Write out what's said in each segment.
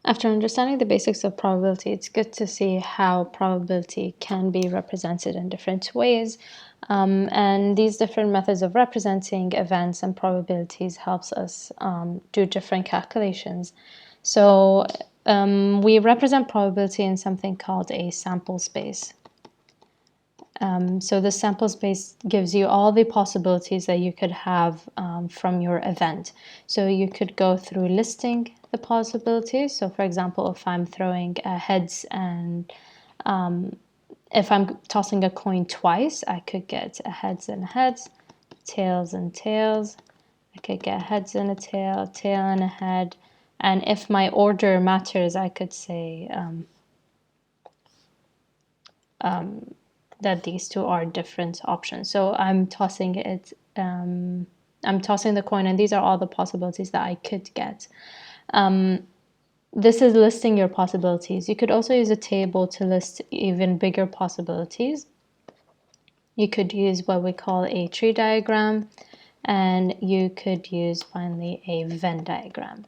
After understanding the basics of probability, it's good to see how probability can be represented in different ways. And these different methods of representing events and probabilities helps us do different calculations. So we represent probability in something called a sample space. So the sample space gives you all the possibilities that you could have from your event. So you could go through listing the possibilities. So for example, if I'm throwing heads and if I'm tossing a coin twice, I could get a heads and heads, tails and tails. I could get heads and a tail, tail and a head. And if my order matters, I could say that these two are different options. So I'm tossing it, I'm tossing the coin, and these are all the possibilities that I could get. This is listing your possibilities. You could also use a table to list even bigger possibilities. You could use what we call a tree diagram, and you could use finally a Venn diagram.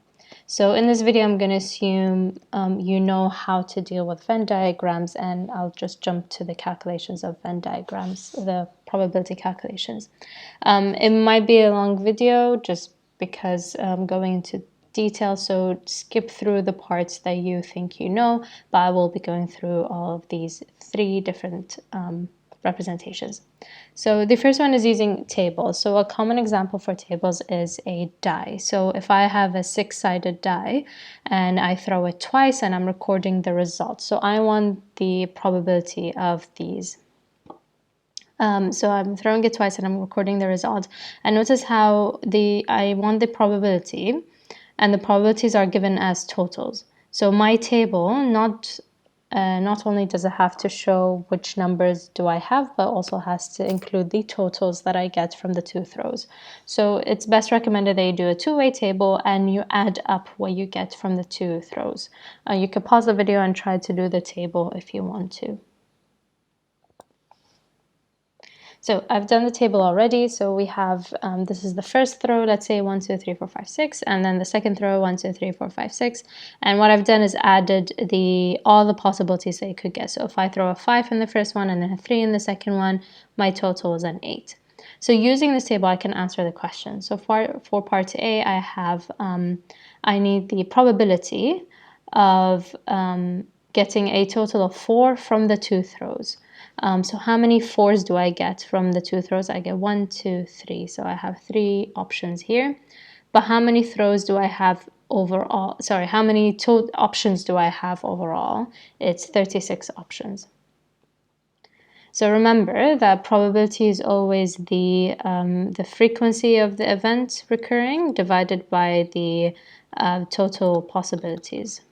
So in this video, I'm going to assume you know how to deal with Venn diagrams, and I'll just jump to the calculations of Venn diagrams, the probability calculations. It might be a long video just because I'm going into detail, so skip through the parts that you think you know, but I will be going through all of these three different representations. So the first one is using tables. So a common example for tables is a die. So if I have a 6-sided die and I throw it twice and I'm recording the result. So I want the probability of these. So I'm throwing it twice and I'm recording the result. And notice how I want the probability, and the probabilities are given as totals. So my table not only does it have to show which numbers do I have, but also has to include the totals that I get from the two throws. So it's best recommended that you do a two-way table and you add up what you get from the two throws. You could pause the video and try to do the table if you want to. So I've done the table already. So we have, this is the first throw, let's say 1, 2, 3, 4, 5, 6, and then the second throw, 1, 2, 3, 4, 5, 6. And what I've done is added all the possibilities that you could get. So if I throw a 5 in the first one and then a 3 in the second one, my total is an 8. So using this table, I can answer the question. So for part A, I have, I need the probability of getting a total of 4 from the two throws. So how many 4s do I get from the two throws? I get 1, 2, 3. So I have 3 options here. But how many throws do I have overall? Sorry, how many options do I have overall? It's 36 options. So remember that probability is always the frequency of the event recurring divided by the total possibilities.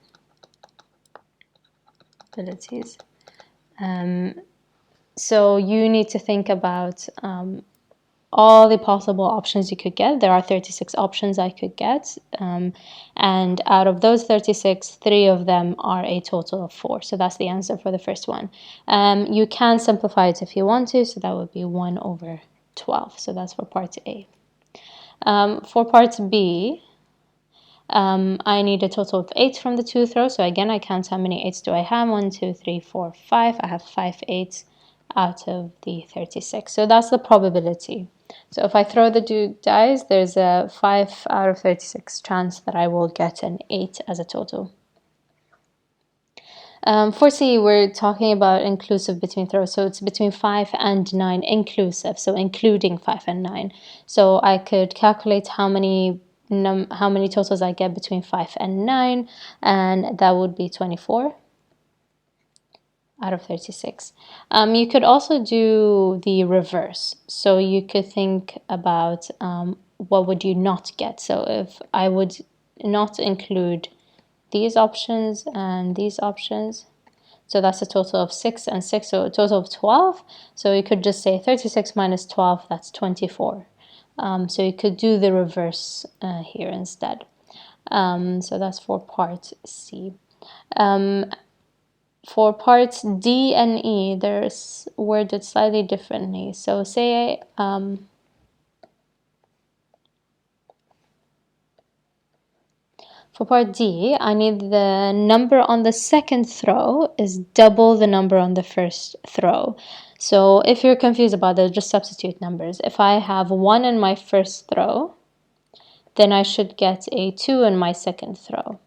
So you need to think about all the possible options you could get. There are 36 options I could get. And out of those 36, 3 of them are a total of 4. So that's the answer for the first one. You can simplify it if you want to. So that would be 1 over 12. So that's for part A. For part B, I need a total of 8 from the two throws. So again, I count how many 8s do I have. 1, 2, 3, 4, 5. I have 5 8s out of the 36. So that's the probability. So if I throw the two dice, there's a 5 out of 36 chance that I will get an 8 as a total. For C, we're talking about inclusive between throws. So it's between 5 and 9 inclusive, so including 5 and 9. So I could calculate how many totals I get between 5 and 9, and that would be 24 out of 36. You could also do the reverse. So you could think about what would you not get. So if I would not include these options and these options, so that's a total of 6 and 6, so a total of 12. So you could just say 36 minus 12, that's 24. So you could do the reverse here instead. So that's for part C. For parts D and E, there's worded slightly differently. So say For part D, I need the number on the second throw is double the number on the first throw. So if you're confused about it, just substitute numbers. If I have 1 in my first throw, then I should get a 2 in my second throw.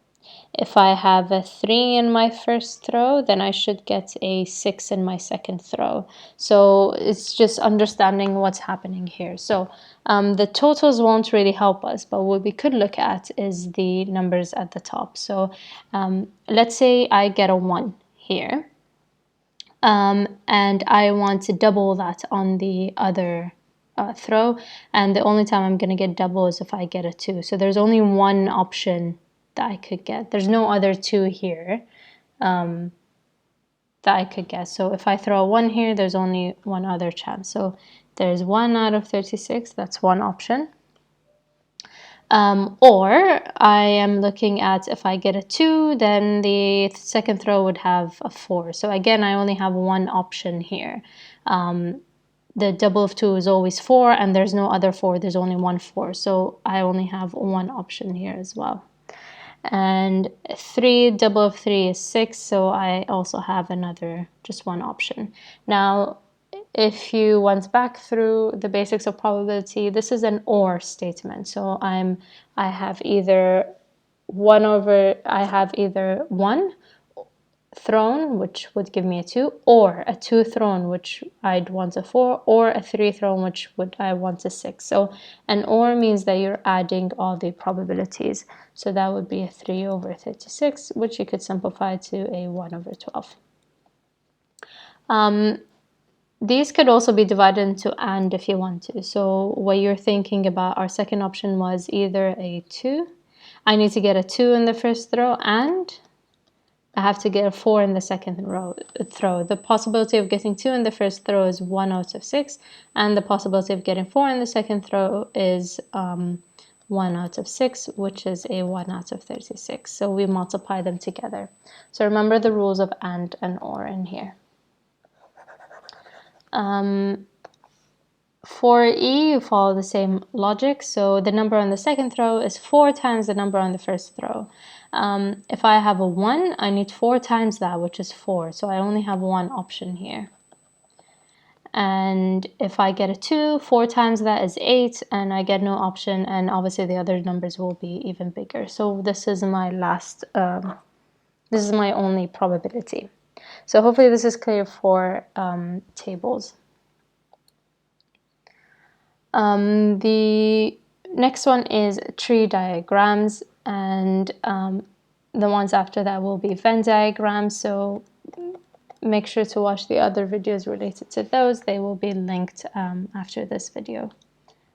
If I have a 3 in my first throw, then I should get a 6 in my second throw. So it's just understanding what's happening here. So the totals won't really help us, but what we could look at is the numbers at the top. So let's say I get a 1 here, and I want to double that on the other throw, and the only time I'm going to get double is if I get a 2. So there's only one option that I could get. There's no other 2 here that I could get. So if I throw a 1 here, there's only one other chance. So there's 1 out of 36. That's one option. Or I am looking at if I get a 2, then the second throw would have a 4. So again, I only have one option here. The double of 2 is always 4, and there's no other 4. There's only one 4. So I only have one option here as well. And 3, double of 3 is 6, so I also have another, just one option. Now, if you went back through the basics of probability, this is an or statement. So I have either 1 thrown, which would give me a 2, or a 2 thrown, which I'd want a 4, or a 3 thrown, which I want a 6. So an or means that you're adding all the probabilities. So that would be a 3 over 36, which you could simplify to a 1 over 12. These could also be divided into and if you want to. So what you're thinking about, our second option was either a 2. I need to get a 2 in the first throw, and I have to get a 4 in the second throw. The possibility of getting 2 in the first throw is 1 out of 6, and the possibility of getting 4 in the second throw is 1 out of 6, which is a 1 out of 36. So we multiply them together. So remember the rules of and or in here. For E, you follow the same logic. So the number on the second throw is 4 times the number on the first throw. If I have a 1, I need 4 times that, which is 4. So I only have one option here. And if I get a 2, 4 times that is 8, and I get no option, and obviously the other numbers will be even bigger. So this is my last, this is my only probability. So hopefully this is clear for tables. The next one is tree diagrams, and the ones after that will be Venn diagrams. So make sure to watch the other videos related to those. They will be linked after this video.